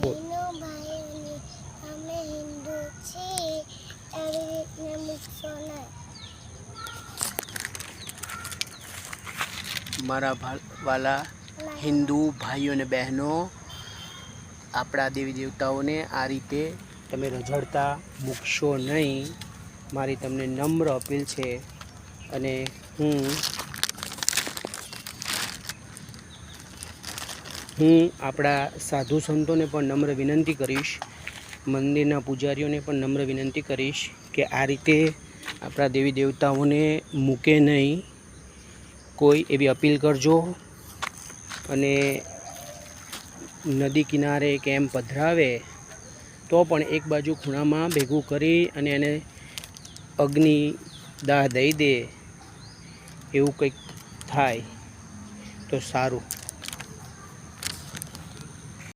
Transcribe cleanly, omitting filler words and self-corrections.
બોલ. બહેનો ભાઈઓને અમે હિન્દુ છીએ એવી રીતને મૂકશો નહીં. મારા વાલા હિન્દુ ભાઈઓ અને બહેનો, આપણા દેવી દેવતાઓને આ રીતે તમે રઝળતા મૂકશો નહીં. મારી તમને નમ્ર અપીલ છે. અને હું આપણા સાધુ સંતોને પણ નમ્ર વિનંતી કરીશ, મંદિરના પૂજારીઓને પણ નમ્ર વિનંતી કરીશ કે આ રીતે આપણા દેવી દેવતાઓને મૂકે નહીં. કોઈ એવી અપીલ કરજો. અને નદી કિનારે કેમ પધરાવે તો પણ એક બાજુ ખૂણામાં ભેગું કરી અને એને અગ્નિ દાહ દઈ દે, એવું કંઈક થાય તો સારું.